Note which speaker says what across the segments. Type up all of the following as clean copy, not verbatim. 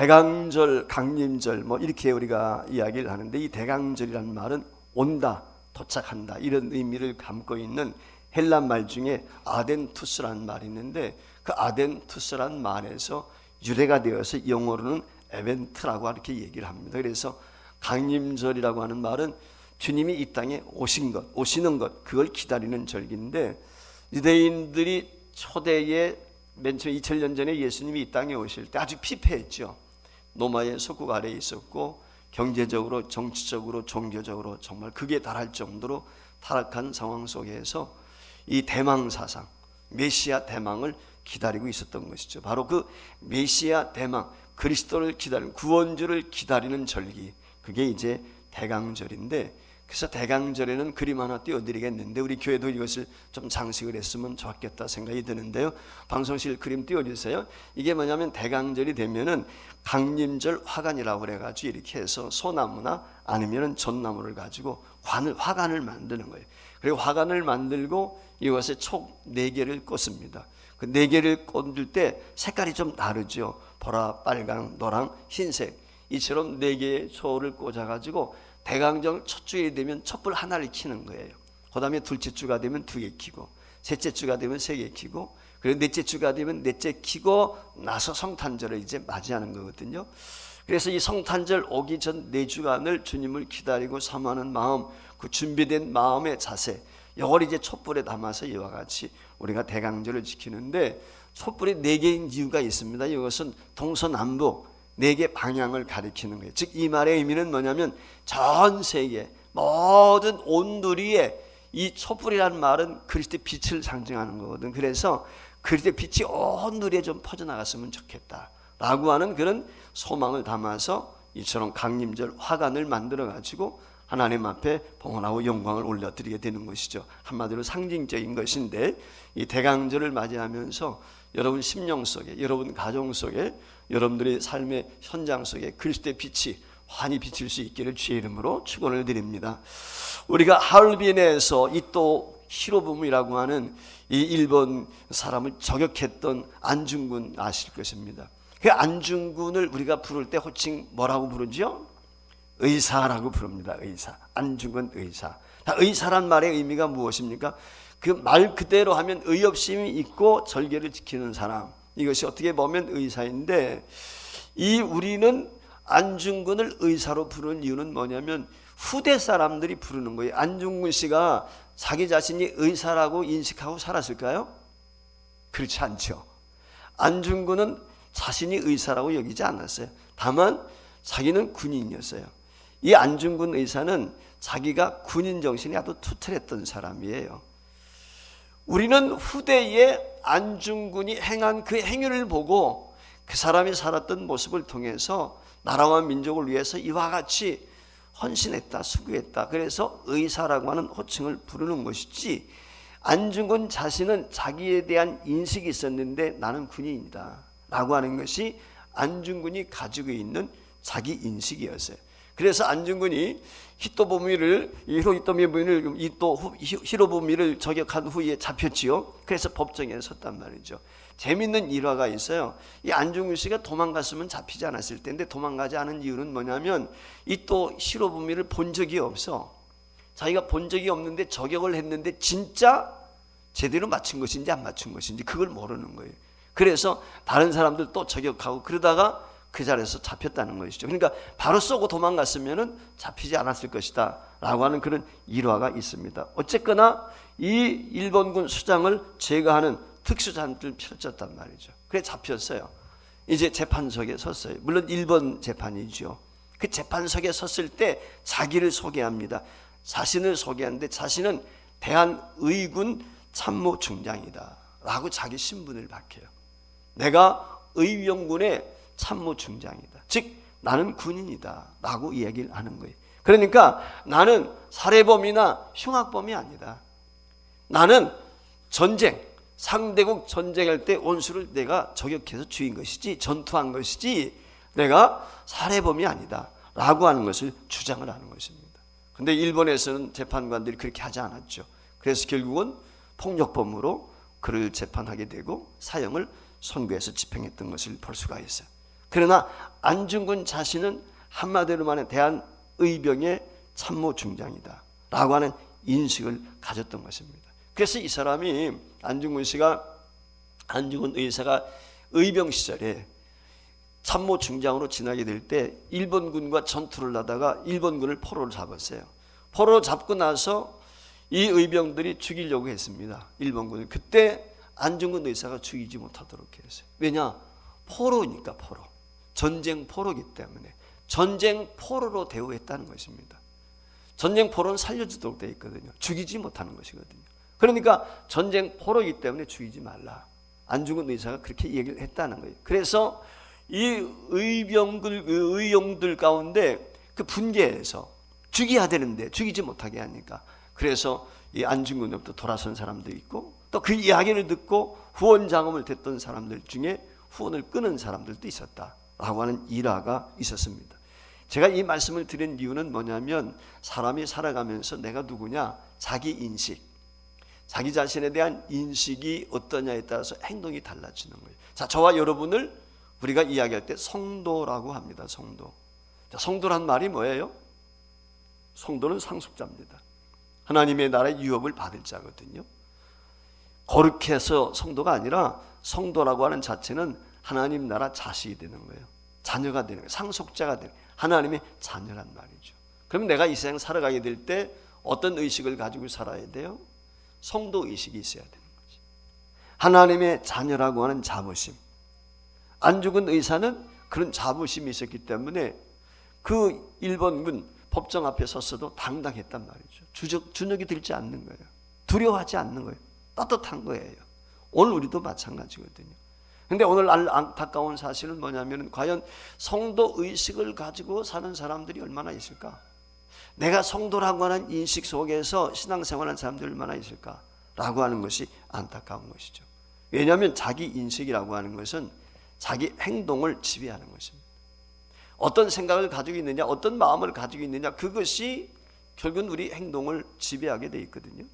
Speaker 1: 대강절, 강림절 뭐 이렇게 우리가 이야기를 하는데, 이 대강절이라는 말은 온다, 도착한다 이런 의미를 담고 있는 헬라 말 중에 아덴투스라는 말이 있는데, 그 아덴투스라는 말에서 유래가 되어서 영어로는 에벤트라고 이렇게 얘기를 합니다. 그래서 강림절이라고 하는 말은 주님이 이 땅에 오시는 것, 그걸 기다리는 절기인데, 유대인들이 초대에 맨 처음 2000년 전에 예수님이 이 땅에 오실 때 아주 피폐했죠. 로마의 속국 아래에 있었고, 경제적으로, 정치적으로, 종교적으로 정말 극에 달할 정도로 타락한 상황 속에서 이 대망 사상, 메시아 대망을 기다리고 있었던 것이죠. 바로 그 메시아 대망, 그리스도를 기다리는, 구원주를 기다리는 절기, 그게 이제 대강절인데, 그래서 대강절에는 그림 하나 띄워드리겠는데, 우리 교회도 이것을 좀 장식을 했으면 좋겠다 생각이 드는데요. 방송실 그림 띄워주세요. 이게 뭐냐면, 대강절이 되면은 강림절 화관이라고 그래가지고 이렇게 해서 소나무나 아니면은 전나무를 가지고 화관을 만드는 거예요. 그리고 화관을 만들고 이것에 촉 4개를 꽂습니다. 그 4개를 꽂을 때 색깔이 좀 다르죠. 보라, 빨강, 노랑, 흰색, 이처럼 4개의 초를 꽂아가지고 대강절 첫 주일이 되면 촛불 하나를 켜는 거예요. 그 다음에 둘째 주가 되면 2개 켜고, 셋째 주가 되면 3개 켜고, 그리고 넷째 주가 되면 넷째 켜고 나서 성탄절을 이제 맞이하는 거거든요. 그래서 이 성탄절 오기 전 4주간을 주님을 기다리고 사모하는 마음, 그 준비된 마음의 자세, 이걸 이제 촛불에 담아서 이와 같이 우리가 대강절을 지키는데, 촛불이 4개인 이유가 있습니다. 이것은 동서남북 4개 방향을 가리키는 거예요. 즉 이 말의 의미는 뭐냐면, 전 세계 모든 온누리에 이 촛불이라는 말은 그리스도의 빛을 상징하는 거거든. 그래서 그리스도의 빛이 온 누리에 좀 퍼져나갔으면 좋겠다 라고 하는 그런 소망을 담아서 이처럼 강림절 화관을 만들어 가지고 하나님 앞에 봉헌하고 영광을 올려드리게 되는 것이죠. 한마디로 상징적인 것인데, 이 대강절을 맞이하면서 여러분 심령 속에, 여러분 가정 속에, 여러분들의 삶의 현장 속에 그리스도의 빛이 환히 비칠 수 있기를 주의 이름으로 축원을 드립니다. 우리가 하얼빈에서 이 또 히로부미라고 하는 이 일본 사람을 저격했던 안중근 아실 것입니다. 그 안중근을 우리가 부를 때 호칭 뭐라고 부르죠? 의사라고 부릅니다. 의사, 안중근 의사. 의사란 말의 의미가 무엇입니까? 그 말 그대로 하면 의협심이 있고 절개를 지키는 사람, 이것이 어떻게 보면 의사인데, 이 우리는 안중근을 의사로 부르는 이유는 뭐냐면, 후대 사람들이 부르는 거예요. 안중근 씨가 자기 자신이 의사라고 인식하고 살았을까요? 그렇지 않죠. 안중근은 자신이 의사라고 여기지 않았어요. 다만 자기는 군인이었어요. 이 안중근 의사는 자기가 군인 정신이 아주 투철했던 사람이에요. 우리는 후대에 안중근이 행한 그 행위를 보고 그 사람이 살았던 모습을 통해서 나라와 민족을 위해서 이와 같이 헌신했다, 수고했다, 그래서 의사라고 하는 호칭을 부르는 것이지, 안중근 자신은 자기에 대한 인식이 있었는데 나는 군인이다 라고 하는 것이 안중근이 가지고 있는 자기 인식이었어요. 그래서 안중근이 히로부미를 저격한 후에 잡혔지요. 그래서 법정에 섰단 말이죠. 재밌는 일화가 있어요. 이 안중근 씨가 도망갔으면 잡히지 않았을 텐데, 도망가지 않은 이유는 뭐냐면, 이 또 히로부미를 본 적이 없어. 자기가 본 적이 없는데 저격을 했는데 진짜 제대로 맞춘 것인지 안 맞춘 것인지 그걸 모르는 거예요. 그래서 다른 사람들 또 저격하고 그러다가 그 자리에서 잡혔다는 것이죠. 그러니까 바로 쏘고 도망갔으면 잡히지 않았을 것이다 라고 하는 그런 일화가 있습니다. 어쨌거나 이 일본군 수장을 제거하는 특수작전을 펼쳤단 말이죠. 그래 잡혔어요. 이제 재판석에 섰어요. 물론 일본 재판이죠. 그 재판석에 섰을 때 자기를 소개합니다. 자신을 소개하는데, 자신은 대한의군 참모중장이다 라고 자기 신분을 밝혀요. 내가 의병군의 참모중장이다, 즉 나는 군인이다 라고 이야기를 하는 거예요. 그러니까 나는 살해범이나 흉악범이 아니다. 나는 전쟁, 상대국 전쟁할 때 원수를 내가 저격해서 죽인 것이지, 전투한 것이지, 내가 살해범이 아니다 라고 하는 것을 주장을 하는 것입니다. 근데 일본에서는 재판관들이 그렇게 하지 않았죠. 그래서 결국은 폭력범으로 그를 재판하게 되고 사형을 선고해서 집행했던 것을 볼 수가 있어요. 그러나 안중근 자신은 한마디로 말해 대한의병의 참모 중장이다 라고 하는 인식을 가졌던 것입니다. 그래서 이 사람이 안중근 의사가 의병 시절에 참모 중장으로 지나게 될 때 일본군과 전투를 하다가 일본군을 포로로 잡았어요. 포로로 잡고 나서 이 의병들이 죽이려고 했습니다. 일본군을. 그때 안중근 의사가 죽이지 못하도록 했어요. 왜냐? 포로니까 포로. 전쟁 포로이기 때문에 전쟁 포로로 대우했다는 것입니다. 전쟁 포로는 살려주도록 되어 있거든요. 죽이지 못하는 것이거든요. 그러니까 전쟁 포로이기 때문에 죽이지 말라. 안중근 의사가 그렇게 얘기를 했다는 거예요. 그래서 이 의용들 가운데 그 분개해서 죽여야 되는데 죽이지 못하게 하니까, 그래서 이 안중근으로부터 돌아선 사람도 있고 또 그 이야기를 듣고 후원 장엄을 됐던 사람들 중에 후원을 끊은 사람들도 있었다라고 하는 일화가 있었습니다. 제가 이 말씀을 드린 이유는 뭐냐면, 사람이 살아가면서 내가 누구냐, 자기 인식, 자기 자신에 대한 인식이 어떠냐에 따라서 행동이 달라지는 거예요. 자, 저와 여러분을 우리가 이야기할 때 성도라고 합니다. 성도. 자, 성도란 말이 뭐예요? 성도는 상속자입니다. 하나님의 나라의 유업을 받을 자거든요. 거룩해서 성도가 아니라 성도라고 하는 자체는 하나님 나라 자식이 되는 거예요. 자녀가 되는 거예요. 상속자가 되는 거예요. 하나님의 자녀란 말이죠. 그럼 내가 이 세상 살아가게 될 때 어떤 의식을 가지고 살아야 돼요? 성도 의식이 있어야 되는 거지. 하나님의 자녀라고 하는 자부심. 안중근 의사는 그런 자부심이 있었기 때문에 그 일본군 법정 앞에 섰어도 당당했단 말이죠. 주눅이 들지 않는 거예요. 두려워하지 않는 거예요. 떳떳한 거예요. 오늘 우리도 마찬가지거든요. 근데 오늘 안타까운 사실은 뭐냐면, 과연 성도 의식을 가지고 사는 사람들이 얼마나 있을까? 내가 성도라고 하는 인식 속에서 신앙생활하는 사람들이 얼마나 있을까라고 하는 것이 안타까운 것이죠. 왜냐하면 자기 인식이라고 하는 것은 자기 행동을 지배하는 것입니다. 어떤 생각을 가지고 있느냐, 어떤 마음을 가지고 있느냐, 그것이 결국은 우리 행동을 지배하게 돼 있거든요.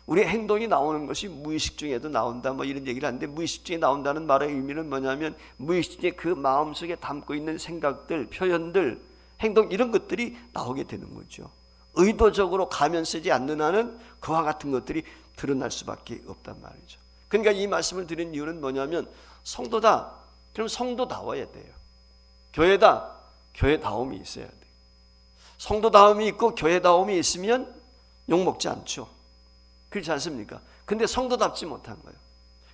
Speaker 1: 우리 행동이 나오는 것이 무의식 중에도 나온다, 뭐 이런 얘기를 하는데, 무의식 중에 나온다는 말의 의미는 뭐냐면, 무의식 중에 그 마음속에 담고 있는 생각들, 표현들, 행동, 이런 것들이 나오게 되는 거죠. 의도적으로 가면 쓰지 않는 한은 그와 같은 것들이 드러날 수밖에 없단 말이죠. 그러니까 이 말씀을 드린 이유는 뭐냐면, 성도다, 그럼 성도다워야 돼요. 교회다, 교회다움이 있어야 돼요. 성도다움이 있고 교회다움이 있으면 욕먹지 않죠. 그렇지 않습니까? 근데 성도답지 못한 거예요.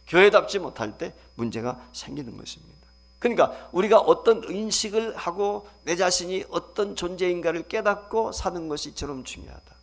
Speaker 1: 교회답지 못할 때 문제가 생기는 것입니다. 그러니까 우리가 어떤 인식을 하고 내 자신이 어떤 존재인가를 깨닫고 사는 것이 이처럼 중요하다.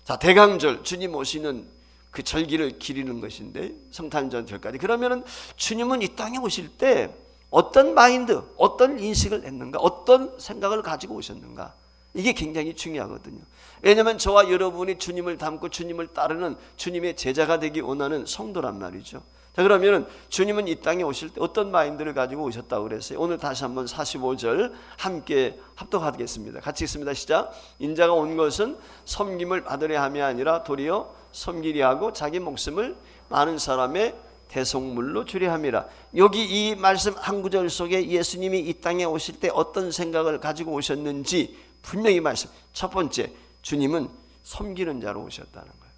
Speaker 1: 자, 대강절, 주님 오시는 그 절기를 기리는 것인데, 성탄절까지. 그러면은 주님은 이 땅에 오실 때 어떤 마인드, 어떤 인식을 했는가, 어떤 생각을 가지고 오셨는가, 이게 굉장히 중요하거든요. 왜냐하면 저와 여러분이 주님을 닮고 주님을 따르는 주님의 제자가 되기 원하는 성도란 말이죠. 자, 그러면 주님은 이 땅에 오실 때 어떤 마인드를 가지고 오셨다고 그랬어요? 오늘 다시 한번 45절 함께 합독하겠습니다. 같이 읽습니다. 시작. 인자가 온 것은 섬김을 받으려 함이 아니라 도리어 섬기려 하고 자기 목숨을 많은 사람의 대속물로 주려 함이라. 여기 이 말씀 한 구절 속에 예수님이 이 땅에 오실 때 어떤 생각을 가지고 오셨는지 분명히 말씀. 첫 번째, 주님은 섬기는 자로 오셨다는 거예요.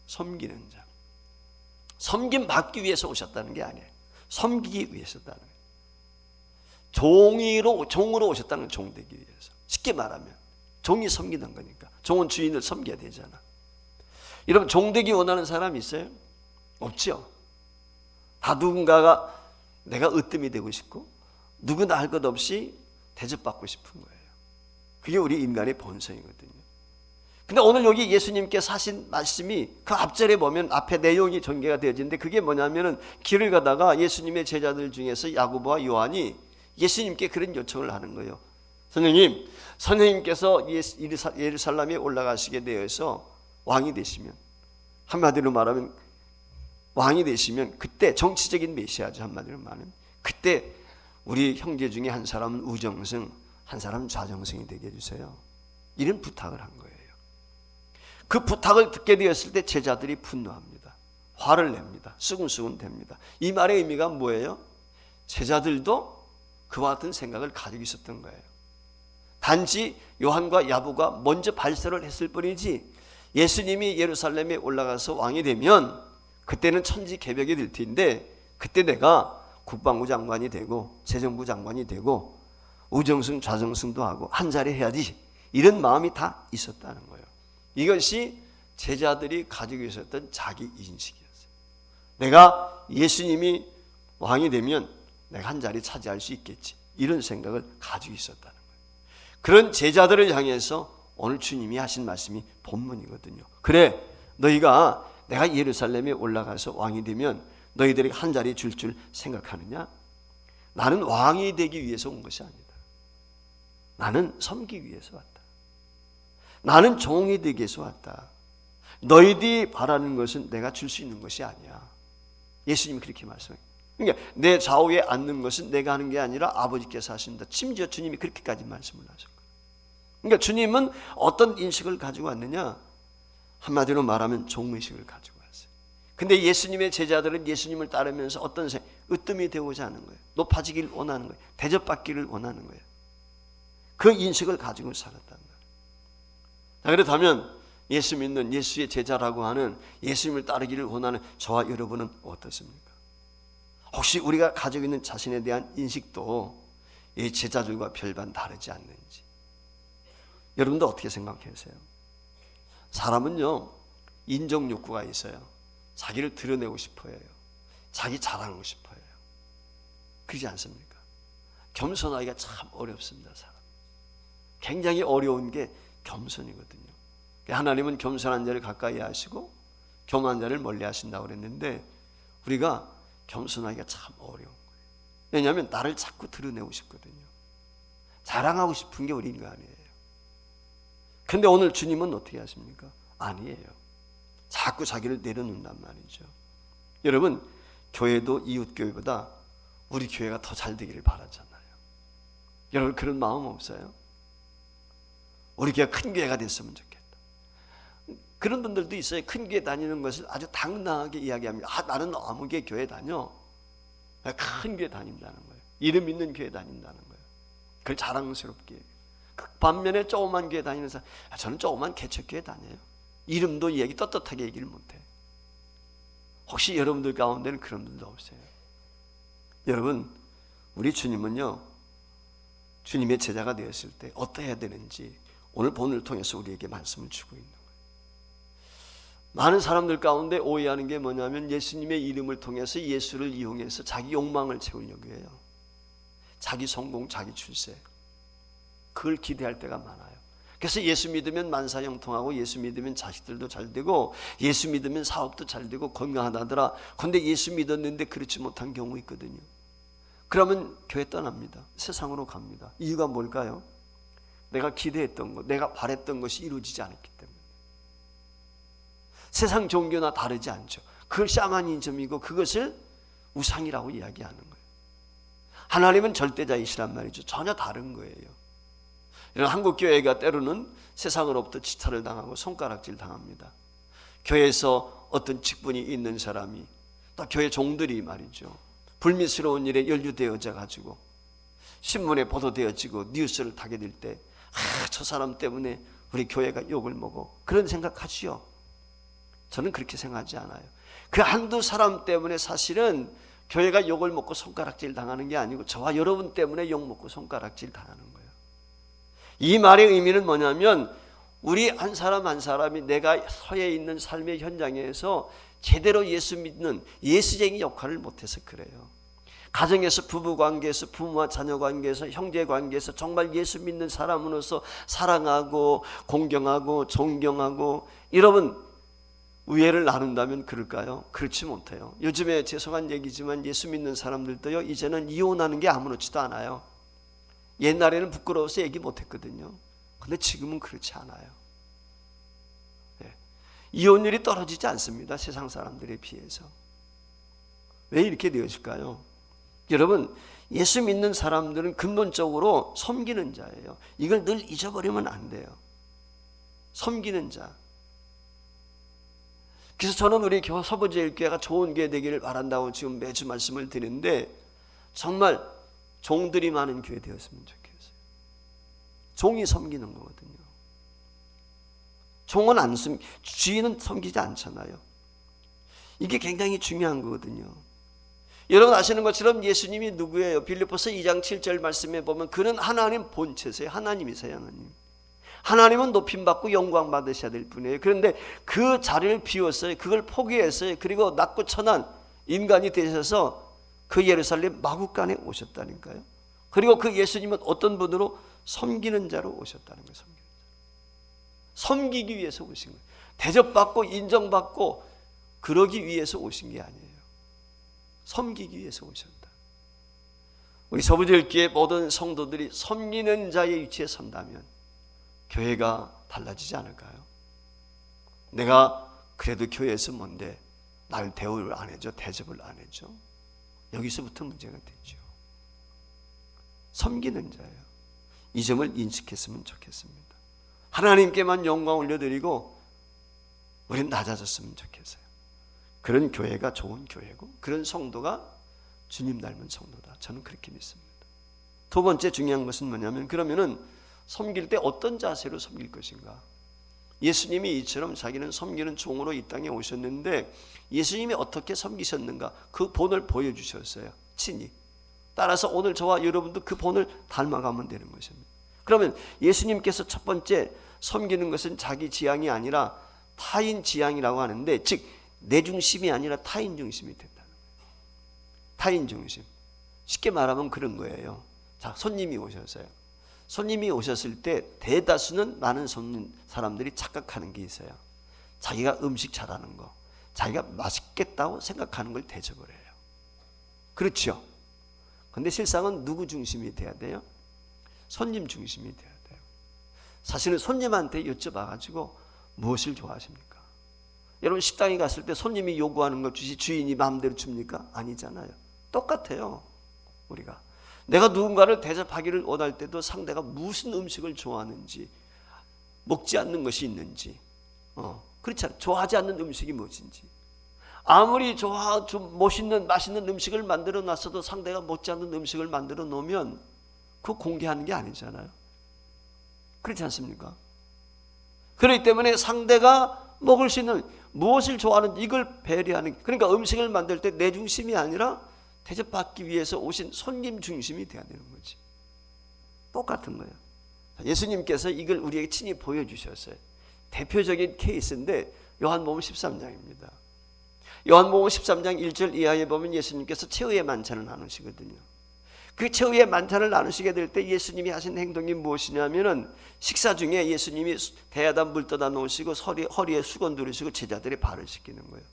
Speaker 1: 섬기는 자. 섬김 받기 위해서 오셨다는 게 아니에요. 섬기기 위해서 오셨다는 거예요. 종으로 오셨다는 건 종되기 위해서. 쉽게 말하면 종이 섬기는 거니까. 종은 주인을 섬겨야 되잖아. 여러분, 종되기 원하는 사람이 있어요? 없죠. 다 누군가가 내가 으뜸이 되고 싶고 누구나 할 것 없이 대접받고 싶은 거예요. 그게 우리 인간의 본성이거든요. 근데 오늘 여기 예수님께서 하신 말씀이 그 앞절에 보면 앞에 내용이 전개가 되어지는데, 그게 뭐냐면은 길을 가다가 예수님의 제자들 중에서 야고보와 요한이 예수님께 그런 요청을 하는 거예요. 선생님께서 예루살렘에 올라가시게 되어서 왕이 되시면, 한마디로 말하면 왕이 되시면, 그때 정치적인 메시아죠. 한마디로 말하면 그때 우리 형제 중에 한 사람은 우정승, 한 사람은 좌정승이 되게 해주세요. 이런 부탁을 한 거예요. 그 부탁을 듣게 되었을 때 제자들이 분노합니다. 화를 냅니다. 수군수군 됩니다. 이 말의 의미가 뭐예요? 제자들도 그와 같은 생각을 가지고 있었던 거예요. 단지 요한과 야고보가 먼저 발설을 했을 뿐이지 예수님이 예루살렘에 올라가서 왕이 되면 그때는 천지개벽이 될 텐데 그때 내가 국방부 장관이 되고 재정부 장관이 되고 우정승 좌정승도 하고 한 자리 해야지, 이런 마음이 다 있었다는 거예요. 이것이 제자들이 가지고 있었던 자기 인식이었어요. 내가 예수님이 왕이 되면 내가 한 자리 차지할 수 있겠지, 이런 생각을 가지고 있었다는 거예요. 그런 제자들을 향해서 오늘 주님이 하신 말씀이 본문이거든요. 그래, 너희가 내가 예루살렘에 올라가서 왕이 되면 너희들에게 한 자리 줄 생각하느냐? 나는 왕이 되기 위해서 온 것이 아니다. 나는 섬기기 위해서 왔다. 나는 종이 되기 위해서 왔다. 너희들이 바라는 것은 내가 줄 수 있는 것이 아니야. 예수님이 그렇게 말씀해요. 그러니까 내 좌우에 앉는 것은 내가 하는 게 아니라 아버지께서 하신다. 심지어 주님이 그렇게까지 말씀을 하셨고, 그러니까 주님은 어떤 인식을 가지고 왔느냐? 한마디로 말하면 종의식을 가지고 왔어요. 근데 예수님의 제자들은 예수님을 따르면서 어떤 으뜸이 되고자 하는 거예요. 높아지기를 원하는 거예요. 대접받기를 원하는 거예요. 그 인식을 가지고 살았단 말이에요. 자, 그렇다면 예수 믿는 예수의 제자라고 하는, 예수님을 따르기를 원하는 저와 여러분은 어떻습니까? 혹시 우리가 가지고 있는 자신에 대한 인식도 이 제자들과 별반 다르지 않는지, 여러분도 어떻게 생각하세요? 사람은요, 인정 욕구가 있어요. 자기를 드러내고 싶어요. 자기 자랑하고 싶어요. 그러지 않습니까? 겸손하기가 참 어렵습니다. 사람 굉장히 어려운 게 겸손이거든요. 하나님은 겸손한 자를 가까이 하시고 교만한 자를 멀리 하신다고 그랬는데 우리가 겸손하기가 참 어려운 거예요. 왜냐하면 나를 자꾸 드러내고 싶거든요. 자랑하고 싶은 게 우리 인간이에요. 그런데 오늘 주님은 어떻게 하십니까? 아니에요. 자꾸 자기를 내려놓는단 말이죠. 여러분, 교회도 이웃교회보다 우리 교회가 더 잘 되기를 바라잖아요. 여러분, 그런 마음 없어요? 우리 교회가 큰 교회가 됐으면 좋겠다. 그런 분들도 있어요. 큰 교회 다니는 것을 아주 당당하게 이야기합니다. 나는 아무개 교회 다녀. 큰 교회 다닌다는 거예요. 이름 있는 교회 다닌다는 거예요. 그걸 자랑스럽게. 반면에 조그만 교회 다니는 사람, 저는 조그만 개척교회 다녀요. 이름도 얘기 떳떳하게 얘기를 못해. 혹시 여러분들 가운데는 그런 분도 없어요? 여러분, 우리 주님은요, 주님의 제자가 되었을 때 어떠해야 되는지 오늘 본문을 통해서 우리에게 말씀을 주고 있는 거예요. 많은 사람들 가운데 오해하는 게 뭐냐면 예수님의 이름을 통해서 예수를 이용해서 자기 욕망을 채우려고 해요. 자기 성공, 자기 출세, 그걸 기대할 때가 많아요. 그래서 예수 믿으면 만사형통하고 예수 믿으면 자식들도 잘 되고 예수 믿으면 사업도 잘 되고 건강하다더라. 그런데 예수 믿었는데 그렇지 못한 경우 있거든요. 그러면 교회 떠납니다. 세상으로 갑니다. 이유가 뭘까요? 내가 기대했던 것, 내가 바랬던 것이 이루어지지 않았기 때문에. 세상 종교나 다르지 않죠. 그걸 샤머니즘이고 그것을 우상이라고 이야기하는 거예요. 하나님은 절대자이시란 말이죠. 전혀 다른 거예요. 이런 한국 교회가 때로는 세상으로부터 지탄을 당하고 손가락질 당합니다. 교회에서 어떤 직분이 있는 사람이, 또 교회 종들이 말이죠, 불미스러운 일에 연루되어져 가지고 신문에 보도되어지고 뉴스를 타게 될 때, 저 사람 때문에 우리 교회가 욕을 먹어, 그런 생각하지요. 저는 그렇게 생각하지 않아요. 그 한두 사람 때문에 사실은 교회가 욕을 먹고 손가락질 당하는 게 아니고 저와 여러분 때문에 욕 먹고 손가락질 당하는 거예요. 이 말의 의미는 뭐냐면 우리 한 사람 한 사람이 내가 서해 있는 삶의 현장에서 제대로 예수 믿는 예수쟁이 역할을 못해서 그래요. 가정에서, 부부관계에서, 부모와 자녀관계에서, 형제관계에서 정말 예수 믿는 사람으로서 사랑하고 공경하고 존경하고, 여러분 우애를 나눈다면 그럴까요? 그렇지 못해요. 요즘에 죄송한 얘기지만 예수 믿는 사람들도요, 이제는 이혼하는 게 아무렇지도 않아요. 옛날에는 부끄러워서 얘기 못했거든요. 근데 지금은 그렇지 않아요. 네. 이혼율이 떨어지지 않습니다. 세상 사람들에 비해서. 왜 이렇게 되었을까요? 여러분, 예수 믿는 사람들은 근본적으로 섬기는 자예요. 이걸 늘 잊어버리면 안 돼요. 섬기는 자. 그래서 저는 우리 서부제일교회가 좋은 교회 되기를 바란다고 지금 매주 말씀을 드리는데, 정말 종들이 많은 교회 되었으면 좋겠어요. 종이 섬기는 거거든요. 종은 안 주인은 섬기지 않잖아요. 이게 굉장히 중요한 거거든요. 여러분 아시는 것처럼 예수님이 누구예요? 빌립보서 2장 7절 말씀에 보면 그는 하나님 본체세요. 하나님이세요. 하나님은 높임받고 영광 받으셔야 될 분이에요. 그런데 그 자리를 비웠어요. 그걸 포기했어요. 그리고 낮고 천한 인간이 되셔서 그 예루살렘 마구간에 오셨다니까요. 그리고 그 예수님은 어떤 분으로? 섬기는 자로 오셨다는 거예요. 섬기기 위해서 오신 거예요. 대접받고 인정받고 그러기 위해서 오신 게 아니에요. 섬기기 위해서 오셨다. 우리 서부절기의 모든 성도들이 섬기는 자의 위치에 선다면 교회가 달라지지 않을까요? 내가 그래도 교회에서 뭔데 날 대우를 안 해줘, 대접을 안 해줘. 여기서부터 문제가 되죠. 섬기는 자예요. 이 점을 인식했으면 좋겠습니다. 하나님께만 영광 올려드리고 우리는 낮아졌으면 좋겠어요. 그런 교회가 좋은 교회고 그런 성도가 주님 닮은 성도다. 저는 그렇게 믿습니다. 두 번째 중요한 것은 뭐냐면 그러면은 섬길 때 어떤 자세로 섬길 것인가? 예수님이 이처럼 자기는 섬기는 종으로 이 땅에 오셨는데 예수님이 어떻게 섬기셨는가? 그 본을 보여주셨어요. 친히. 따라서 오늘 저와 여러분도 그 본을 닮아가면 되는 것입니다. 그러면 예수님께서 첫 번째 섬기는 것은 자기 지향이 아니라 타인 지향이라고 하는데 즉 내 중심이 아니라 타인 중심이 된다는 거예요. 타인 중심. 쉽게 말하면 그런 거예요. 자, 손님이 오셨어요. 손님이 오셨을 때 대다수는 많은 손님 사람들이 착각하는 게 있어요. 자기가 음식 잘하는 거, 자기가 맛있겠다고 생각하는 걸 대접을 해요. 그렇죠? 근데 실상은 누구 중심이 돼야 돼요? 손님 중심이 돼야 돼요. 사실은 손님한테 여쭤봐가지고 무엇을 좋아하십니까? 여러분 식당에 갔을 때 손님이 요구하는 걸 주시 주인이 마음대로 줍니까? 아니잖아요. 똑같아요. 우리가 내가 누군가를 대접하기를 원할 때도 상대가 무슨 음식을 좋아하는지, 먹지 않는 것이 있는지, 그렇잖아요. 좋아하지 않는 음식이 무엇인지. 아무리 좀 맛있는 음식을 만들어 놨어도 상대가 먹지 않는 음식을 만들어 놓으면 그거 공개하는 게 아니잖아요. 그렇지 않습니까? 그렇기 때문에 상대가 먹을 수 있는 무엇을 좋아하는지 이걸 배려하는, 그러니까 음식을 만들 때 내 중심이 아니라 대접받기 위해서 오신 손님 중심이 돼야 되는 거지. 똑같은 거예요. 예수님께서 이걸 우리에게 친히 보여주셨어요. 대표적인 케이스인데 요한복음 13장입니다. 요한복음 13장 1절 이하에 보면 예수님께서 최후의 만찬을 나누시거든요. 그 최후의 만찬을 나누시게 될 때 예수님이 하신 행동이 무엇이냐면은 식사 중에 예수님이 대야다 물 떠다 놓으시고 허리에 수건 두르시고 제자들의 발을 씻기는 거예요.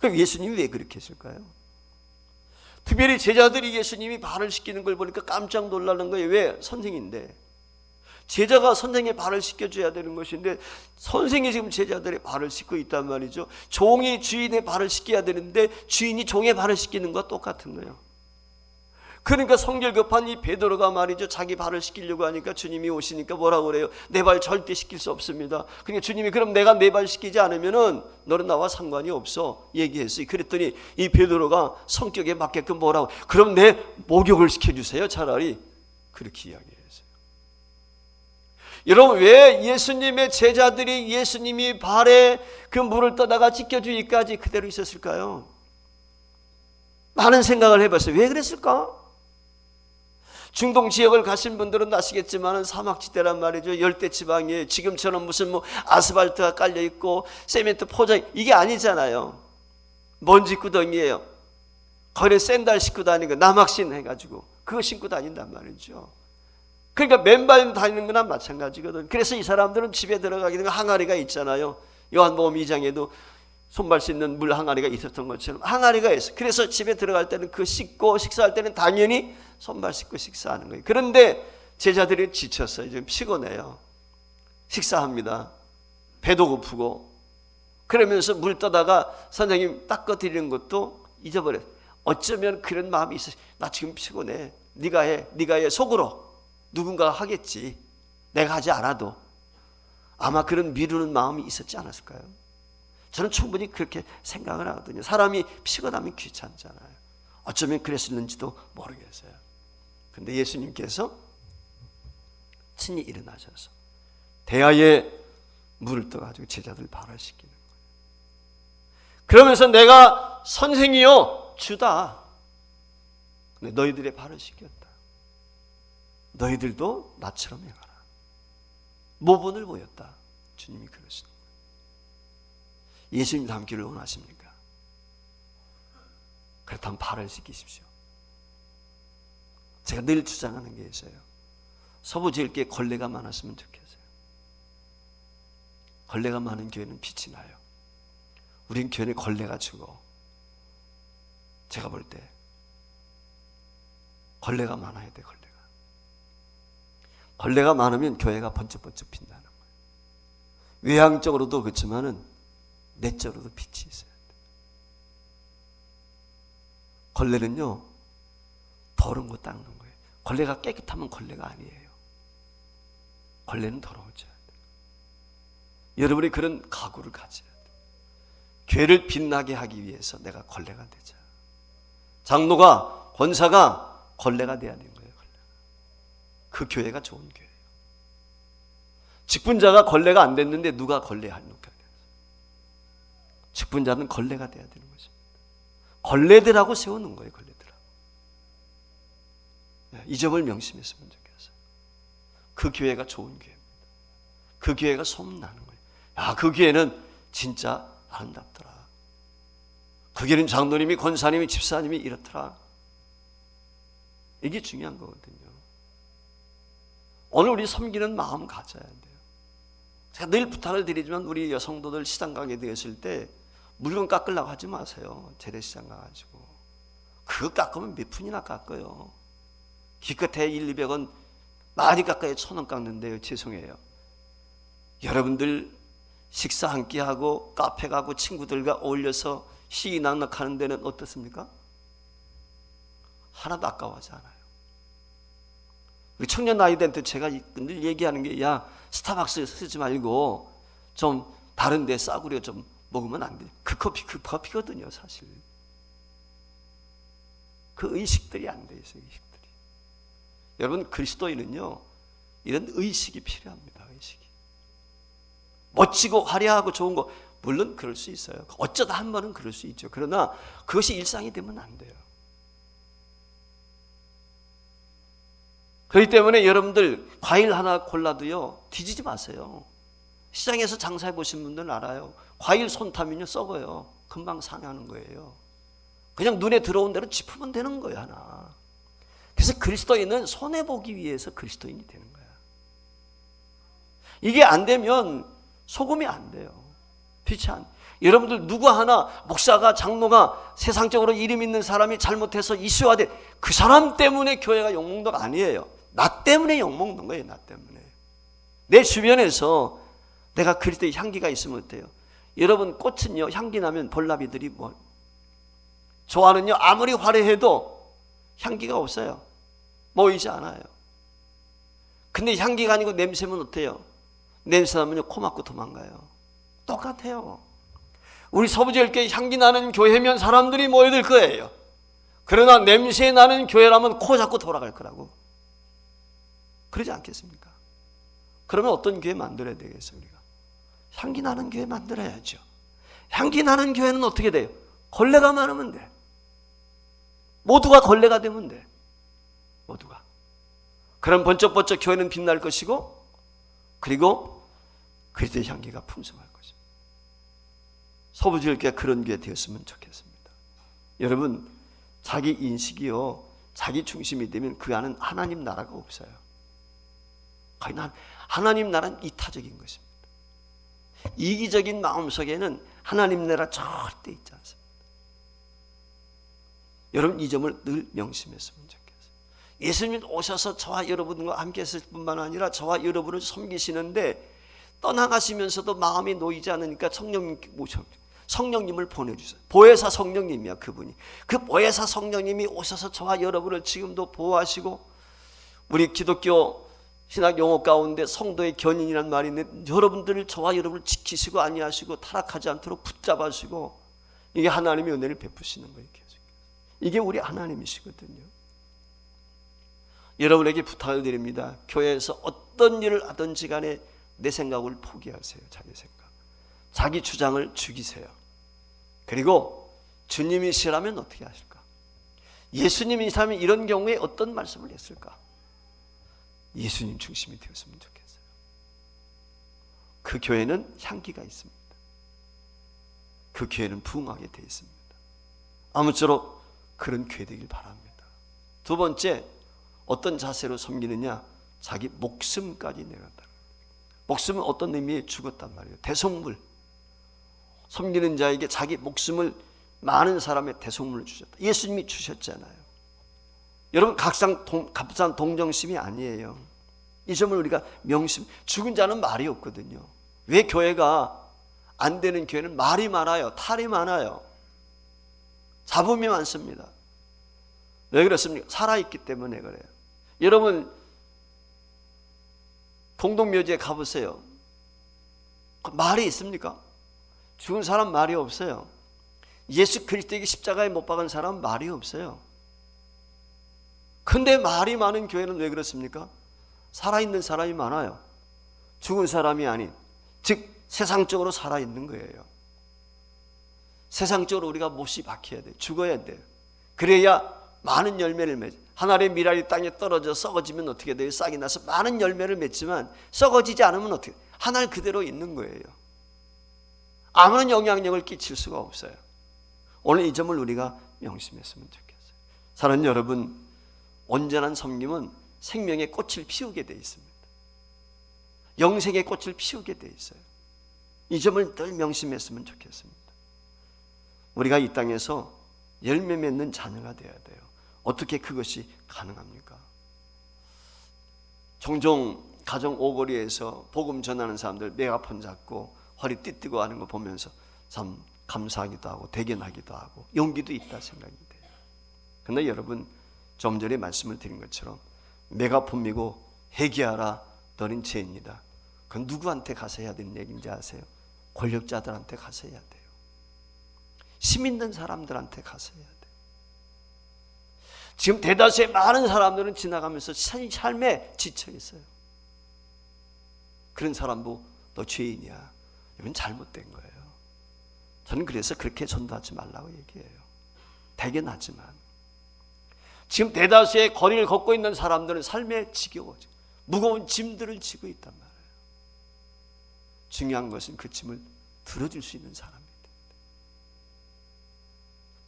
Speaker 1: 그럼 예수님이 왜 그렇게 했을까요? 특별히 제자들이 예수님이 발을 씻기는 걸 보니까 깜짝 놀라는 거예요. 왜? 선생인데. 제자가 선생의 발을 씻겨줘야 되는 것인데 선생이 지금 제자들의 발을 씻고 있단 말이죠. 종이 주인의 발을 씻겨야 되는데 주인이 종의 발을 씻기는 것과 똑같은 거예요. 그러니까 성질 급한 이 베드로가 말이죠, 자기 발을 씻기려고 하니까 주님이 오시니까 뭐라고 그래요? 내 발 절대 씻길 수 없습니다. 그러니까 주님이 그럼 내가 내 발 씻기지 않으면은 너는 나와 상관이 없어 얘기했어요. 그랬더니 이 베드로가 성격에 맞게끔 뭐라고, 그럼 내 목욕을 시켜주세요 차라리, 그렇게 이야기했어요. 여러분 왜 예수님의 제자들이 예수님이 발에 그 물을 떠다가 씻겨주기까지 그대로 있었을까요? 많은 생각을 해봤어요. 왜 그랬을까? 중동 지역을 가신 분들은 아시겠지만 사막지대란 말이죠. 열대지방에 지금처럼 무슨 아스팔트가 깔려있고 세멘트 포장 이게 아니잖아요. 먼지구덩이에요. 거기에 샌들 신고 다니고 남학신 해가지고 그거 신고 다닌단 말이죠. 그러니까 맨발 다니는 거나 마찬가지거든. 그래서 이 사람들은 집에 들어가게 되면 항아리가 있잖아요. 요한복음 2장에도 손발 씻는 물 항아리가 있었던 것처럼 항아리가 있어요. 그래서 집에 들어갈 때는 그 씻고 식사할 때는 당연히 손발 씻고 식사하는 거예요. 그런데 제자들이 지쳤어요. 좀 피곤해요. 식사합니다. 배도 고프고 그러면서 물 떠다가 선생님 닦아드리는 것도 잊어버려요. 어쩌면 그런 마음이 있어요. 나 지금 피곤해. 네가 해. 속으로 누군가가 하겠지. 내가 하지 않아도. 아마 그런 미루는 마음이 있었지 않았을까요? 저는 충분히 그렇게 생각을 하거든요. 사람이 피곤하면 귀찮잖아요. 어쩌면 그랬을는지도 모르겠어요. 근데 예수님께서 친히 일어나셔서 대야에 물을 떠가지고 제자들 발화시키는 거예요. 그러면서 내가 선생이요 주다. 근데 너희들의 발을 시켰다. 너희들도 나처럼 행하라. 모본을 보였다. 주님이 그러시는 거예요. 예수님 닮기를 원하십니까? 그렇다면 발을 씻기십시오. 제가 늘 주장하는 게 있어요. 서부지을교회 걸레가 많았으면 좋겠어요. 걸레가 많은 교회는 빛이 나요. 우린 교회는 걸레가 죽어. 제가 볼 때 걸레가 많아야 돼. 걸레가 많으면 교회가 번쩍번쩍 빛나는 거예요. 외향적으로도 그렇지만은 내적으로도 빛이 있어야 돼. 걸레는요 더러운 거 닦는 거예요. 걸레가 깨끗하면 걸레가 아니에요. 걸레는 더러워져야 돼. 여러분이 그런 각오를 가져야 돼. 교회를 빛나게 하기 위해서 내가 걸레가 되자. 장로가, 권사가 걸레가 돼야 되는 거예요. 걸레가. 그 교회가 좋은 교회예요. 직분자가 걸레가 안 됐는데 누가 걸레 하니까. 직분자는 걸레가 돼야 되는 것입니다. 걸레들하고 세우는 거예요. 걸레들하고. 이 점을 명심했으면 좋겠어요. 그 교회가 좋은 교회입니다. 그 교회가 소문나는 거예요. 야, 그 교회는 진짜 아름답더라. 그 교회는 장로님이, 권사님이, 집사님이 이렇더라. 이게 중요한 거거든요. 오늘 우리 섬기는 마음 가져야 돼요. 제가 늘 부탁을 드리지만 우리 여성도들 시장 가게 되었을 때 물건 깎으려고 하지 마세요. 재래시장 가가지고. 그거 깎으면 몇 푼이나 깎아요. 기껏해 1, 200원 많이 깎아야 1,000원 깎는데요. 죄송해요. 여러분들 식사 한 끼 하고 카페 가고 친구들과 어울려서 시기낙낙하는 데는 어떻습니까? 하나도 아까워하지 않아요. 우리 청년 나이대한테 제가 늘 얘기하는 게, 야, 스타벅스 쓰지 말고 좀 다른 데 싸구려 좀 먹으면 안 돼. 그 커피거든요, 사실. 그 의식들이 안 돼 있어요, 의식들이. 여러분, 그리스도인은요, 이런 의식이 필요합니다, 의식이. 멋지고 화려하고 좋은 거, 물론 그럴 수 있어요. 어쩌다 한 번은 그럴 수 있죠. 그러나 그것이 일상이 되면 안 돼요. 그렇기 때문에 여러분들 과일 하나 골라도요 뒤지지 마세요. 시장에서 장사해 보신 분들은 알아요. 과일 손 타면요 썩어요. 금방 상하는 거예요. 그냥 눈에 들어온 대로 짚으면 되는 거예요, 하나. 그래서 그리스도인은 손해보기 위해서 그리스도인이 되는 거야. 이게 안 되면 소금이 안 돼요. 빛이 안. 여러분들 누구 하나 목사가, 장로가, 세상적으로 이름 있는 사람이 잘못해서 이슈화돼, 그 사람 때문에 교회가 욕먹는 거 아니에요. 나 때문에 욕먹는 거예요. 나 때문에. 내 주변에서 내가 그리스도의 향기가 있으면 어때요? 여러분, 꽃은요 향기 나면 볼나비들이 뭐 좋아하는요 아무리 화려해도 향기가 없어요. 모이지 않아요. 근데 향기가 아니고 냄새면 어때요? 냄새 나면요 코 막고 도망가요. 똑같아요. 우리 서부지역교회 향기 나는 교회면 사람들이 모여들 거예요. 그러나 냄새 나는 교회라면 코 잡고 돌아갈 거라고. 그러지 않겠습니까? 그러면 어떤 교회 만들어야 되겠어요? 우리가 향기 나는 교회 만들어야죠. 향기 나는 교회는 어떻게 돼요? 걸레가 많으면 돼. 모두가 걸레가 되면 돼. 모두가. 그럼 번쩍번쩍 교회는 빛날 것이고, 그리고 그리스도의 향기가 풍성할 것입니다. 서부지역교회가 그런 교회 되었으면 좋겠습니다. 여러분, 자기 인식이요 자기 중심이 되면 그 안은 하나님 나라가 없어요. 하나님 나라는 이타적인 것입니다. 이기적인 마음속에는 하나님 나라 절대 있지 않습니다. 여러분, 이 점을 늘 명심했으면 좋겠어요. 예수님 오셔서 저와 여러분과 함께 했을 뿐만 아니라 저와 여러분을 섬기시는데 떠나가시면서도 마음이 놓이지 않으니까 성령님을 보내주세요. 보혜사 성령님이야, 그분이. 그 보혜사 성령님이 오셔서 저와 여러분을 지금도 보호하시고, 우리 기독교 신학 용어 가운데 성도의 견인이라는 말이 있는데, 여러분들을, 저와 여러분을 지키시고 안위하시고 타락하지 않도록 붙잡아주시고, 이게 하나님의 은혜를 베푸시는 거예요. 계속. 이게 우리 하나님이시거든요. 여러분에게 부탁을 드립니다. 교회에서 어떤 일을 하든지 간에 내 생각을 포기하세요. 자기 생각, 자기 주장을 죽이세요. 그리고 주님이시라면 어떻게 하실까? 예수님이시라면 이런 경우에 어떤 말씀을 했을까? 예수님 중심이 되었으면 좋겠어요. 그 교회는 향기가 있습니다. 그 교회는 부흥하게 되어 있습니다. 아무쪼록 그런 교회 되길 바랍니다. 두 번째, 어떤 자세로 섬기느냐? 자기 목숨까지 내간다. 목숨은 어떤 의미에 죽었단 말이에요. 대속물. 섬기는 자에게 자기 목숨을, 많은 사람의 대속물을 주셨다. 예수님이 주셨잖아요. 여러분, 값싼 동정심이 아니에요. 이 점을 우리가 명심. 죽은 자는 말이 없거든요. 왜 교회가 안 되는 교회는 말이 많아요. 탈이 많아요. 잡음이 많습니다. 왜 그렇습니까? 살아있기 때문에 그래요. 여러분, 공동묘지에 가보세요. 말이 있습니까? 죽은 사람 말이 없어요. 예수 그리스도에게 십자가에 못 박은 사람 말이 없어요. 근데 말이 많은 교회는 왜 그렇습니까? 살아있는 사람이 많아요. 죽은 사람이 아닌, 즉 세상적으로 살아있는 거예요. 세상적으로 우리가 못이 박혀야 돼요. 죽어야 돼요. 그래야 많은 열매를 맺어요. 한 알의 밀알이 땅에 떨어져 썩어지면 어떻게 돼요? 싹이 나서 많은 열매를 맺지만 썩어지지 않으면 어떻게 돼요? 한 알 그대로 있는 거예요. 아무런 영향력을 끼칠 수가 없어요. 오늘 이 점을 우리가 명심했으면 좋겠어요. 사랑하는 여러분, 온전한 섬김은 생명의 꽃을 피우게 돼 있습니다. 영생의 꽃을 피우게 돼 있어요. 이 점을 늘 명심했으면 좋겠습니다. 우리가 이 땅에서 열매 맺는 자녀가 되어야 돼요. 어떻게 그것이 가능합니까? 종종 가정 오거리에서 복음 전하는 사람들 메가폰 잡고 허리 띠뜨고 하는 거 보면서 참 감사하기도 하고 대견하기도 하고 용기도 있다 생각이 돼요. 그런데 여러분, 좀 전에 말씀을 드린 것처럼 메가폰 미고 회개하라, 너는 죄인이다. 그건 누구한테 가서 해야 되는 얘기인지 아세요? 권력자들한테 가서 해야 돼요. 힘 있는 사람들한테 가서 해야 돼요. 지금 대다수의 많은 사람들은 지나가면서 삶에 지쳐 있어요. 그런 사람도 너 죄인이야. 이건 잘못된 거예요. 저는 그래서 그렇게 전도하지 말라고 얘기해요. 대견하지만 지금 대다수의 거리를 걷고 있는 사람들은 삶에 지겨워져 무거운 짐들을 지고 있단 말이에요. 중요한 것은 그 짐을 들어줄 수 있는 사람입니다.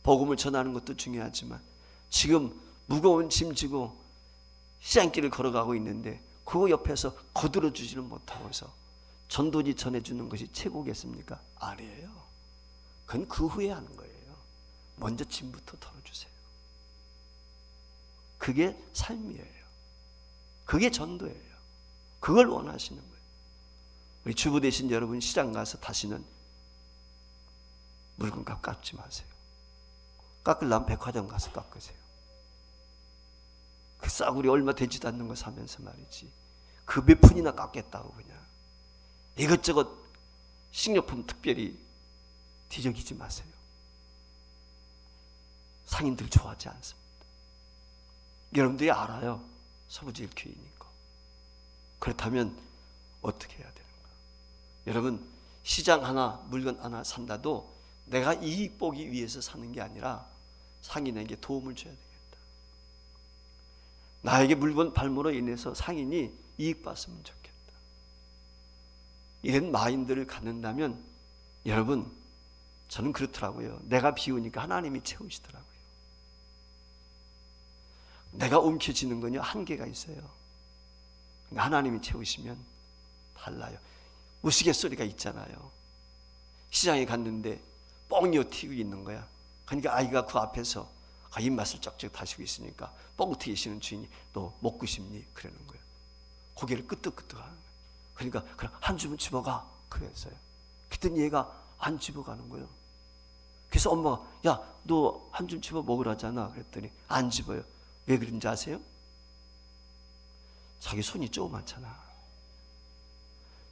Speaker 1: 복음을 전하는 것도 중요하지만 지금 무거운 짐 지고 시장길을 걸어가고 있는데 그 옆에서 거들어 주지는 못하고서 전도지 전해주는 것이 최고겠습니까? 아니에요. 그건 그 후에 하는 거예요. 먼저 짐부터 털어주세요. 그게 삶이에요. 그게 전도예요. 그걸 원하시는 거예요. 우리 주부 되신 여러분, 시장 가서 다시는 물건값 깎지 마세요. 깎으려면 백화점 가서 깎으세요. 그 싸구려 얼마 되지도 않는 거 사면서 말이지. 그 몇 푼이나 깎겠다고 그냥. 이것저것 식료품 특별히 뒤적이지 마세요. 상인들 좋아하지 않습니다. 여러분들이 알아요. 서부지역 교회니까. 그렇다면 어떻게 해야 되는가? 여러분, 시장 하나, 물건 하나 산다도 내가 이익 보기 위해서 사는 게 아니라 상인에게 도움을 줘야 되겠다. 나에게 물건 발물로 인해서 상인이 이익 봤으면 좋겠다. 이런 마인드를 갖는다면 여러분, 저는 그렇더라고요. 내가 비우니까 하나님이 채우시더라고요. 내가 움켜쥐는 건요, 한계가 있어요. 하나님이 채우시면 달라요. 우스갯소리가 있잖아요. 시장에 갔는데 뻥이어 튀고 있는 거야. 그러니까 아이가 그 앞에서 입맛을 쩍쩍 다시고 있으니까 뻥 튀기시는 주인이 너 먹고 싶니? 그러는 거예요. 고개를 끄덕끄덕 하는 거예요. 그러니까 그럼 한 줌은 집어가 그랬어요. 그랬더니 얘가 안 집어가는 거예요. 그래서 엄마가 야, 너 한 줌 집어 먹으라잖아. 그랬더니 안 집어요. 왜 그런지 아세요? 자기 손이 조그맣잖아.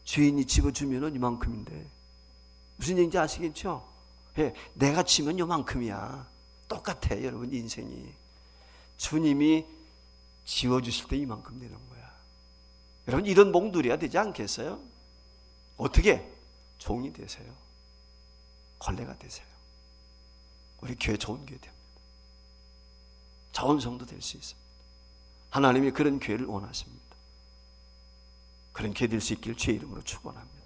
Speaker 1: 주인이 집어주면 이만큼인데 무슨 얘기인지 아시겠죠? 예, 내가 치면 요만큼이야. 똑같아 여러분 인생이. 주님이 지워주실 때 이만큼 되는 거야. 여러분 이런 목 누려야 되지 않겠어요? 어떻게? 종이 되세요. 걸레가 되세요. 우리 교회 좋은 교회 됩니다. 좋은 성도 될 수 있습니다. 하나님이 그런 교회를 원하십니다. 그런 교회 될 수 있기를 주의 이름으로 축원합니다.